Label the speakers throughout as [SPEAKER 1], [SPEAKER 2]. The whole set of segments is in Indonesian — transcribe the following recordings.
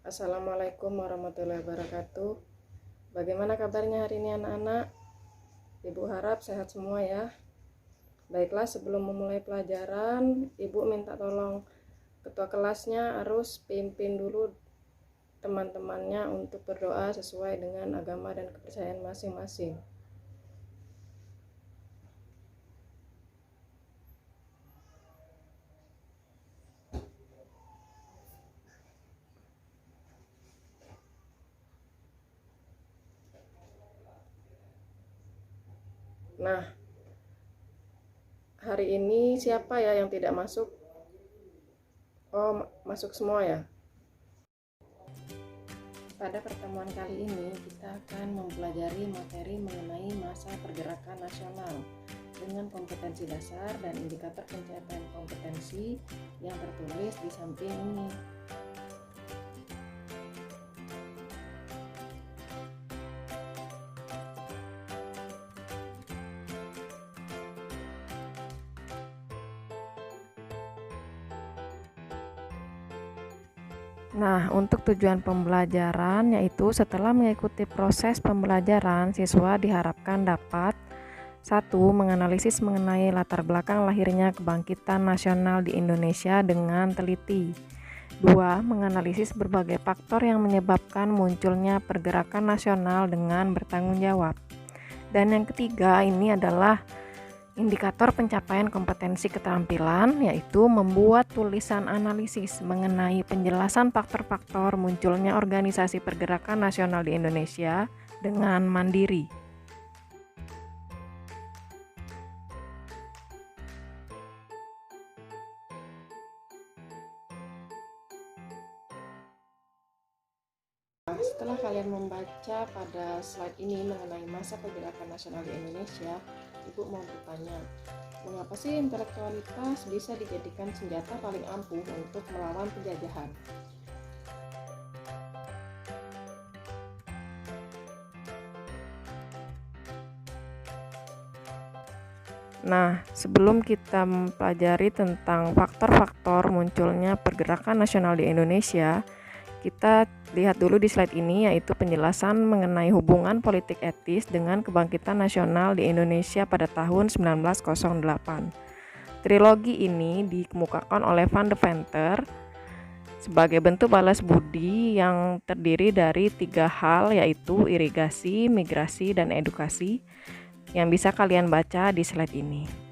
[SPEAKER 1] Assalamualaikum warahmatullahi wabarakatuh. Bagaimana kabarnya hari ini anak-anak? Ibu harap sehat semua ya. Baiklah, sebelum memulai pelajaran, Ibu minta tolong ketua kelasnya harus pimpin dulu teman-temannya untuk berdoa sesuai dengan agama dan kepercayaan masing-masing. Nah, hari ini siapa ya yang tidak masuk? Oh, masuk semua ya. Pada pertemuan kali ini kita akan mempelajari materi mengenai masa pergerakan nasional dengan kompetensi dasar dan indikator pencapaian kompetensi yang tertulis di samping ini. Nah, untuk tujuan pembelajaran yaitu setelah mengikuti proses pembelajaran, siswa diharapkan dapat 1. Menganalisis mengenai latar belakang lahirnya kebangkitan nasional di Indonesia dengan teliti. 2. Menganalisis berbagai faktor yang menyebabkan munculnya pergerakan nasional dengan bertanggung jawab. Dan yang ketiga ini adalah indikator pencapaian kompetensi keterampilan, yaitu membuat tulisan analisis mengenai penjelasan faktor-faktor munculnya organisasi pergerakan nasional di Indonesia dengan mandiri. Setelah kalian membaca pada slide ini mengenai masa pergerakan nasional di Indonesia, Ibu mau bertanya, mengapa sih intelektualitas bisa dijadikan senjata paling ampuh untuk melawan penjajahan? Nah, sebelum kita mempelajari tentang faktor-faktor munculnya pergerakan nasional di Indonesia, kita lihat dulu di slide ini, yaitu penjelasan mengenai hubungan politik etis dengan kebangkitan nasional di Indonesia pada tahun 1908. Trilogi ini dikemukakan oleh Van Deventer sebagai bentuk balas budi yang terdiri dari 3 hal, yaitu irigasi, migrasi, dan edukasi, yang bisa kalian baca di slide ini.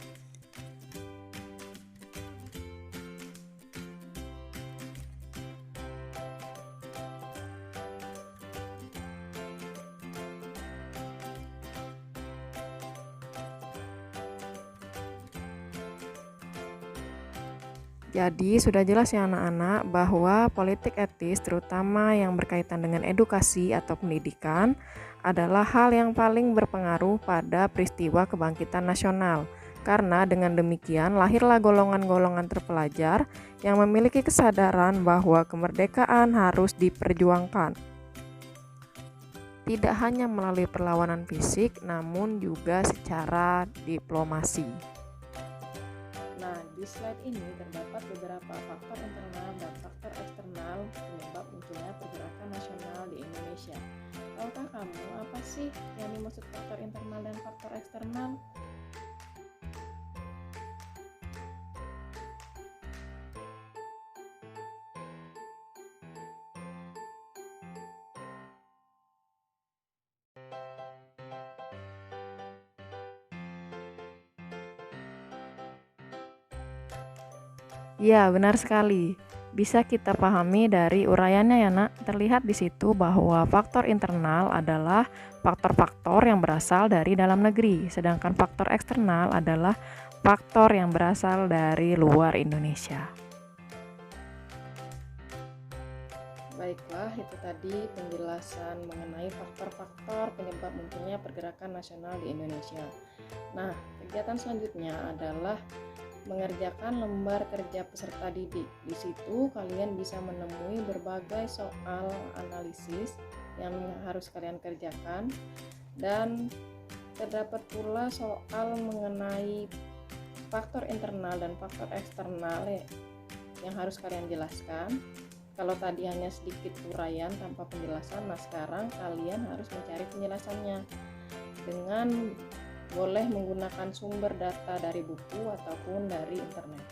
[SPEAKER 1] Jadi sudah jelas ya anak-anak bahwa politik etis terutama yang berkaitan dengan edukasi atau pendidikan adalah hal yang paling berpengaruh pada peristiwa kebangkitan nasional. Karena dengan demikian lahirlah golongan-golongan terpelajar yang memiliki kesadaran bahwa kemerdekaan harus diperjuangkan. Tidak hanya melalui perlawanan fisik namun juga secara diplomasi. Nah, di slide ini terdapat beberapa faktor internal dan faktor eksternal penyebab munculnya pergerakan nasional di Indonesia. Tahukah kamu apa sih yang dimaksud faktor internal dan faktor eksternal? Ya, benar sekali. Bisa kita pahami dari uraiannya ya nak. Terlihat di situ bahwa faktor internal adalah faktor-faktor yang berasal dari dalam negeri, sedangkan faktor eksternal adalah faktor yang berasal dari luar Indonesia. Baiklah, itu tadi penjelasan mengenai faktor-faktor penyebab munculnya pergerakan nasional di Indonesia. Nah, kegiatan selanjutnya adalah mengerjakan lembar kerja peserta didik. Di situ kalian bisa menemui berbagai soal analisis yang harus kalian kerjakan, dan terdapat pula soal mengenai faktor internal dan faktor eksternal yang harus kalian jelaskan. Kalau tadi hanya sedikit uraian tanpa penjelasan, nah sekarang kalian harus mencari penjelasannya dengan boleh menggunakan sumber data dari buku ataupun dari internet.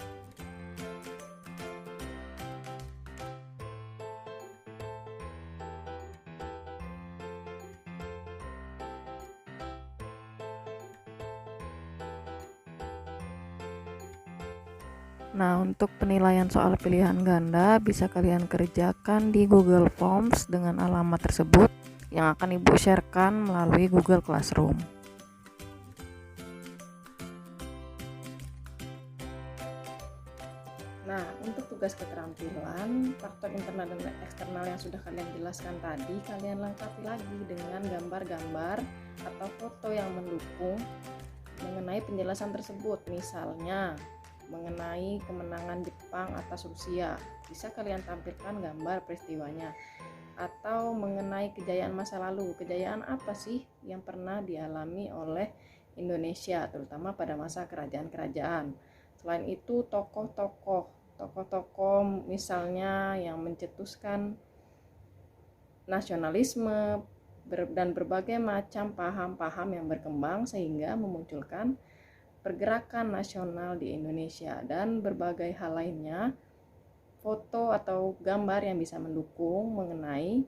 [SPEAKER 1] Nah, untuk penilaian soal pilihan ganda bisa kalian kerjakan di Google Forms dengan alamat tersebut yang akan Ibu sharekan melalui Google Classroom. Nah, untuk tugas keterampilan, faktor internal dan eksternal yang sudah kalian jelaskan tadi, kalian lengkapi lagi dengan gambar-gambar atau foto yang mendukung mengenai penjelasan tersebut. Misalnya, mengenai kemenangan Jepang atas Rusia, bisa kalian tampilkan gambar peristiwanya. Atau mengenai kejayaan masa lalu, kejayaan apa sih yang pernah dialami oleh Indonesia, terutama pada masa kerajaan-kerajaan. Selain itu, tokoh-tokoh misalnya yang mencetuskan nasionalisme dan berbagai macam paham-paham yang berkembang sehingga memunculkan pergerakan nasional di Indonesia, dan berbagai hal lainnya, foto atau gambar yang bisa mendukung mengenai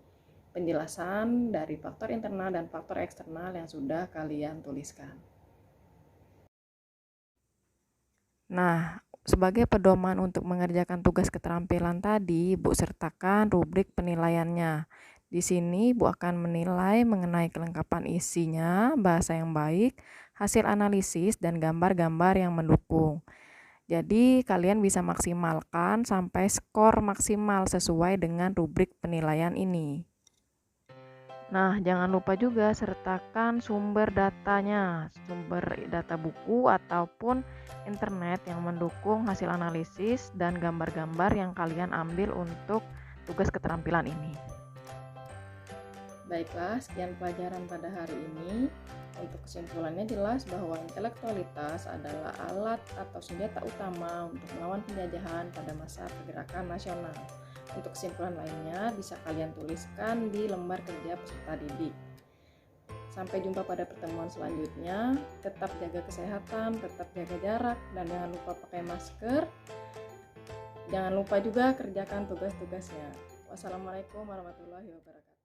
[SPEAKER 1] penjelasan dari faktor internal dan faktor eksternal yang sudah kalian tuliskan. Nah, sebagai pedoman untuk mengerjakan tugas keterampilan tadi, Ibu sertakan rubrik penilaiannya. Di sini Ibu akan menilai mengenai kelengkapan isinya, bahasa yang baik, hasil analisis, dan gambar-gambar yang mendukung. Jadi kalian bisa maksimalkan sampai skor maksimal sesuai dengan rubrik penilaian ini. Nah, jangan lupa juga sertakan sumber datanya, sumber data buku ataupun internet yang mendukung hasil analisis dan gambar-gambar yang kalian ambil untuk tugas keterampilan ini. Baiklah, sekian pelajaran pada hari ini. Untuk kesimpulannya jelas bahwa intelektualitas adalah alat atau senjata utama untuk melawan penjajahan pada masa pergerakan nasional. Untuk kesimpulan lainnya bisa kalian tuliskan di lembar kerja peserta didik. Sampai jumpa pada pertemuan selanjutnya. Tetap jaga kesehatan, tetap jaga jarak, dan jangan lupa pakai masker. Jangan lupa juga kerjakan tugas-tugasnya. Wassalamualaikum warahmatullahi wabarakatuh.